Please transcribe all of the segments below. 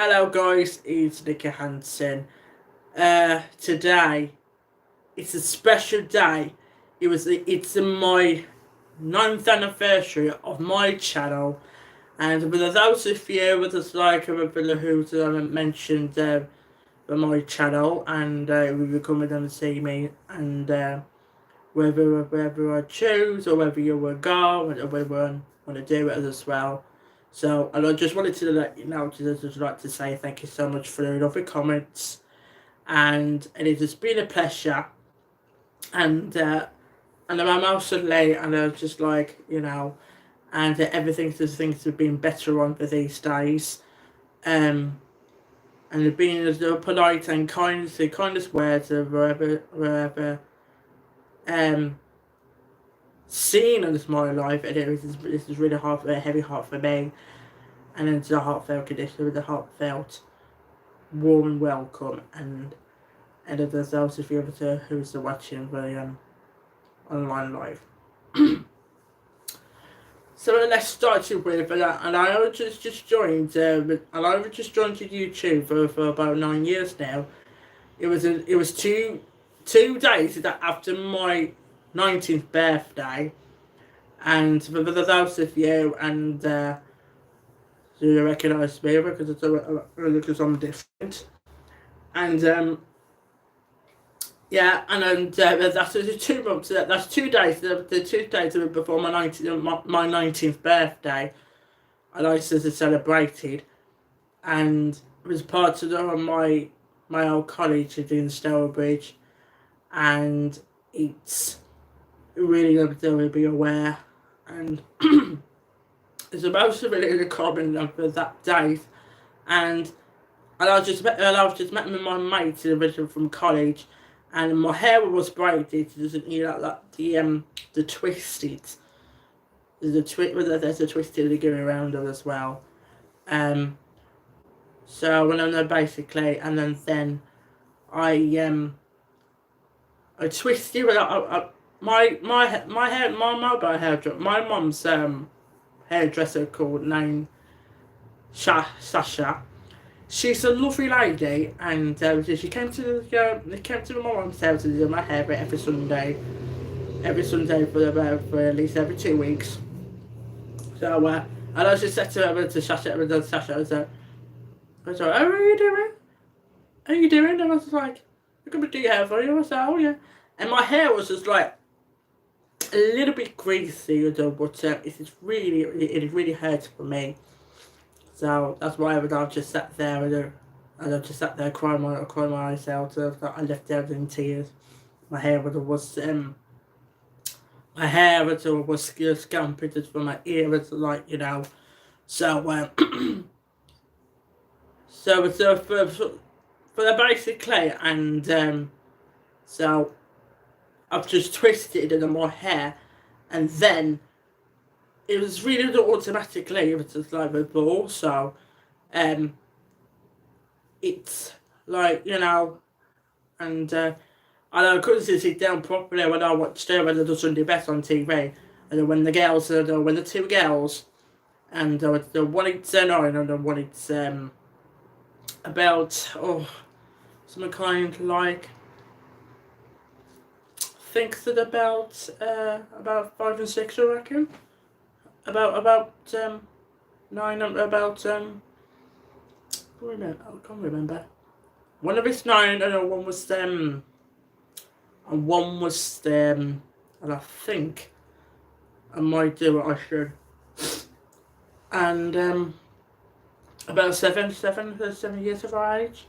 Hello guys, it's Nicky Hansen. Today it's a special day. It's my ninth anniversary of my channel, and for those of you with us like who haven't mentioned my channel and will come and see me, and whether I choose or whether you will go or whether I want to do it as well. So, and I just wanted to let you know, just like to say thank you so much for the lovely comments, and it has been a pleasure, and I'm also late, and I'm just like, and everything just things have been better on for these days, and they've been as polite and kind, the kindest words of wherever um seen in my life, and this is really hard, a heavy heart for me, and it's a heartfelt condition with a heartfelt, warm welcome, and there's those of you who's watching the online live. So let's start it with, and I just joined, and I've just joined YouTube for about 9 years now. It was two days after my 19th birthday, and for those of you and who recognise me because I'm different, and yeah, and that's 2 months. That's 2 days. The 2 days before my 19th birthday, and I celebrated, and it was part of my old college in Stourbridge, and it's really good to be aware, and it's about to be really common for that day, and I've just met with my mate originally from college, and my hair was braided, like the twisted, there's a twisted going around it as well. So when I know basically, and then I twisted my hair, my mobile hairdresser, my mum's hairdresser called named Sasha. She's a lovely lady, and she came to my mum's house to do my hair every Sunday for at least every 2 weeks. So and I just said to her, to Sasha, I was like, how are you doing? How are you doing? And I was like, I'm gonna do your hair for you. I was like, oh yeah. And my hair was just like a little bit greasy, but it really hurts for me. So that's why I just sat there and I just sat there crying my eyes out. I left everything in tears. My hair was scampered from my ear. It's like So so for the basically, and so I've just twisted it in my hair, and then it was really automatically, it was just like a ball. So it's like and I couldn't sit down properly when I watched the Sunday Best on TV, and then when the two girls, and the one it's 9 and the one it's about something kind like, thinks it about 5 and 6, I reckon. About 9, about I can't remember. One of it's 9, and one was and one was and I think I might do what I should. And about 7 years of our age.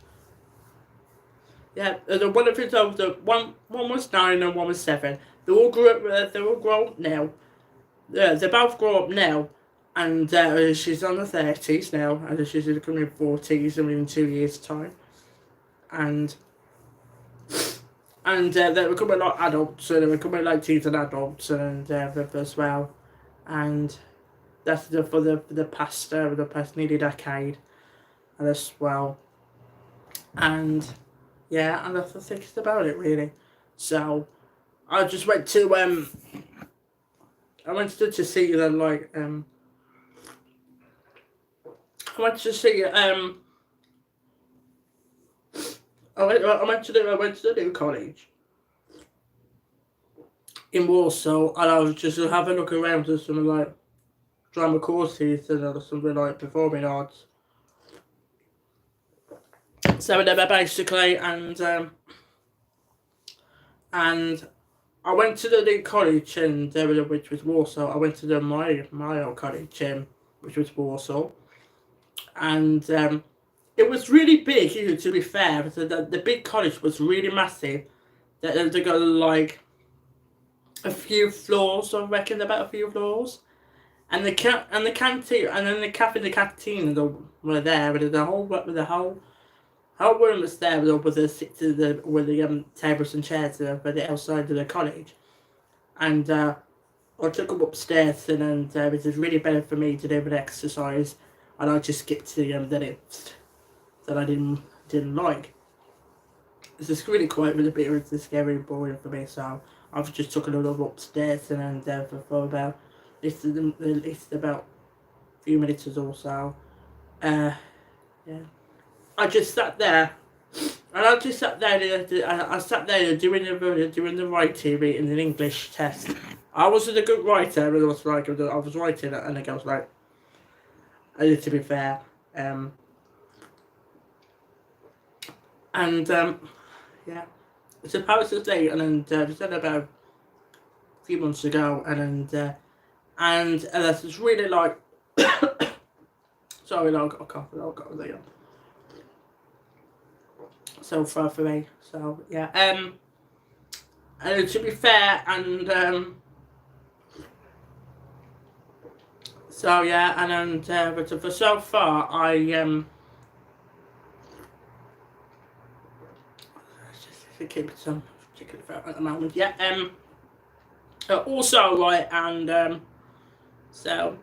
Yeah, the one of it's over. One was 9 and one was 7. They all grew up. They're all grown up now. Yeah, they both grow up now, and she's on the 30s now, and she's becoming 40s in 2 years' time, and they're becoming like adults, and they're becoming like teens and adults, and as well, and that's for the past nearly decade, and as well, and yeah, and that's the thing about it really. So I just went to I went to see them I went to see I went to the new college in Warsaw, and I was just having a look around at some like drama courses and something like performing arts. So they were basically, and I went to the new college, and which was Warsaw. I went to my old college, which was Warsaw, and it was really big. To be fair, the big college was really massive. They got like a few floors, I reckon, about a few floors, and the canteen, and then the cafe, and the canteen, were there, with the whole room was there with the tables and chairs for the outside of the college, and I took them upstairs, and then it was really better for me to do an exercise, and I just skipped the lifts that I didn't like. It's just really quite a bit of scary and boring for me, so I've just took another upstairs, and then for about about a few minutes or so. Yeah. I just sat there, and I just sat there. I sat there doing the writing, reading an English test. I wasn't a good writer, but I was writing it, and I was like, to be fair, and yeah, supposedly, and then we said about a few months ago, and that's just really like, sorry, no, I got a cough, I got the so far for me. So yeah, and to be fair, and so yeah, and but for so far, I just keep some chicken at the moment. Yeah, also like, and so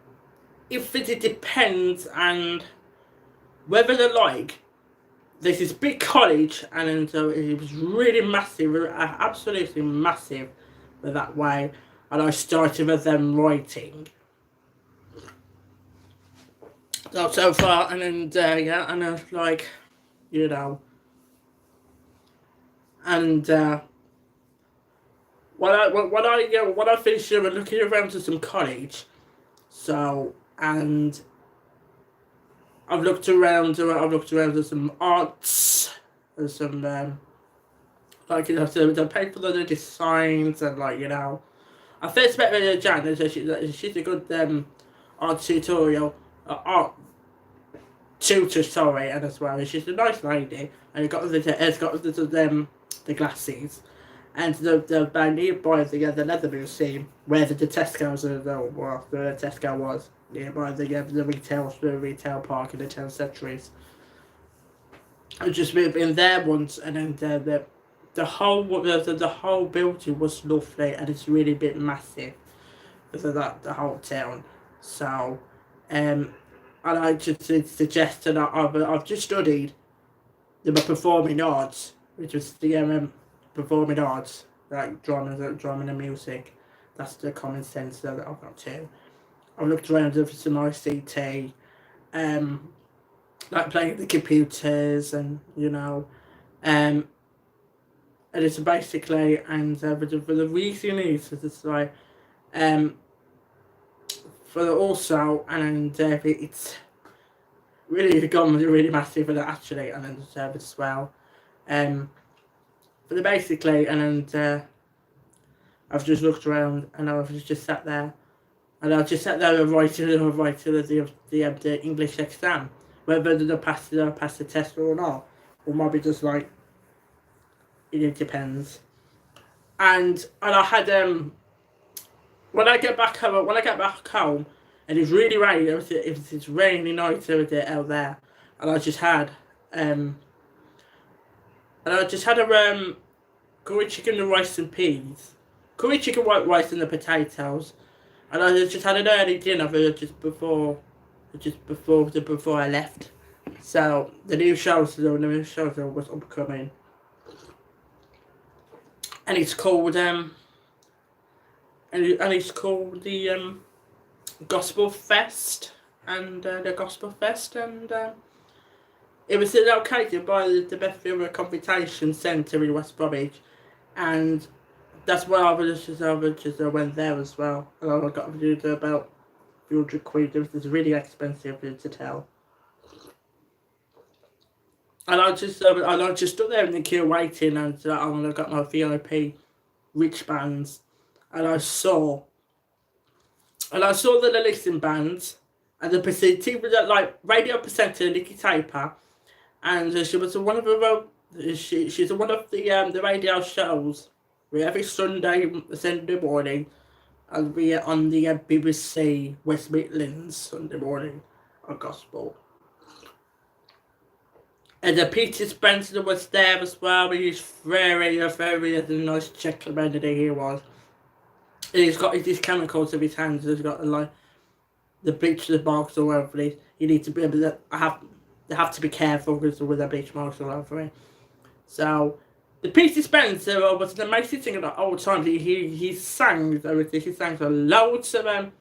if it depends, and whether they like. This is big college, and so it was really massive, absolutely massive, that way. And I started with them writing. So far, and then yeah, and I was like, you know, and when I finished looking around to some college, so and I've looked around at some arts, and some like the paid for the designs, and like I first met with Jan, and she's a good art tutorial art tutor, sorry, and as well, she's a nice lady, and it's got the glasses, and the nearby the leather museum where the Tesco's the Tesco was nearby the retail park in the 10th centuries. I've just been there once, and then the whole building was lovely, and it's really a bit massive, so that the whole town. So, and I just suggest that I've just studied the performing arts, which was the performing arts, like drama and music. That's the common sense that I've got too. I've looked around for some ICT, like playing the computers, and and it's basically, and for the reason is it's like for the also, and it's really gone really massive for that actually, and then the service as well. For the basically, and I've just looked around, and I've just sat there, and I just sat there and writing the English exam, whether they'll pass the test or not, or maybe just like it depends. And I had when I get back home, and it's really rainy. It's rainy night out there, and I just had a curry chicken and rice and peas, curry chicken, white rice, and the potatoes, and I just had an early dinner before I left. So the new Xoxo was upcoming, and it's called and it's called the Gospel Fest, and the Gospel Fest, and It was located by the Best Film Competition Centre in West Bromwich, and that's where I went there as well. And I got to do about £300. It was really expensive to tell. And I just stood there in the queue waiting, and I got my VIP rich bands, and I saw the listening bands, and the presenter was like radio presenter Nikki Taper, and she was one of she's one of the radio shows where every Sunday morning, I'll be on the BBC West Midlands Sunday morning on gospel. And Peter Spencer was there as well. He's very nice gentleman that he was. And he's got his chemicals in his hands. He's got the bleach marks all over it. You need to be able to they have to be careful with the bleach marks all over it. So the Peter Spencer was an amazing singer at all times. He sang everything. He sang loads of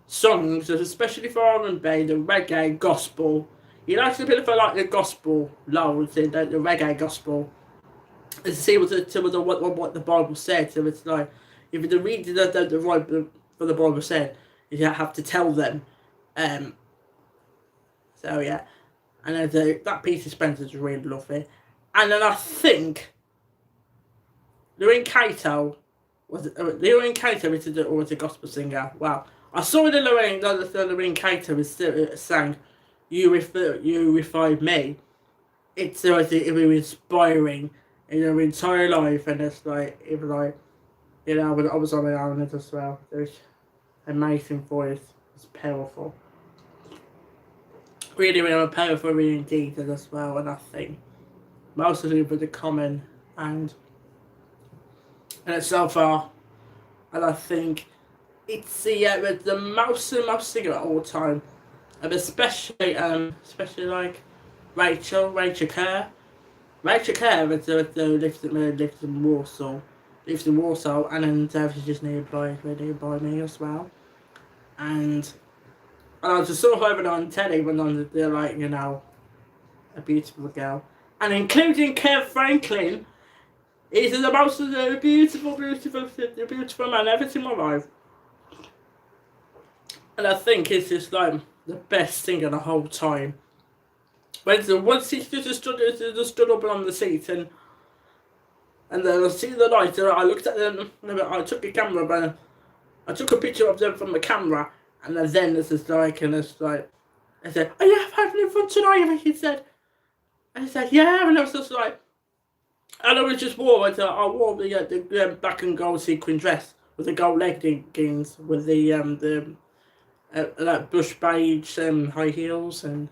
songs, especially for R&B, the reggae, gospel. He likes a bit of the gospel loads, the reggae gospel. And to see what the Bible said. So it's like, if you read the right what the Bible said, you have to tell them. So yeah, and then that Peter Spencer's really lovely. And then I think Lorraine Cato was a gospel singer. Wow, I saw the Lorraine Cato sang "You Revive Me." It was inspiring in her entire life, and it's like it was like, you know, I was on my own as well. It was amazing voice. It's powerful. Really powerful, really indeed as well. And I think most of it was the common and it's so far. And I think it's the most singer at all time, and especially like Rachel Kerr. Rachel Kerr lives in Warsaw. Lives in Warsaw, and then she's just nearby me as well. And I just saw her over on telly when they're like, you know, a beautiful girl. And including Kev Franklin, he's the most beautiful man I've ever seen in my life. And I think he's just like the best singer the whole time. Once he just stood up on the seat, and then I see the light, and I looked at them, I took a camera, but I took a picture of them from the camera. And then it's just like, I said, "Are you having fun tonight?" He said, and he said, "Yeah." And I was just like, and I was just wore the black and gold sequin dress with the gold leggings with the like bush beige high heels, and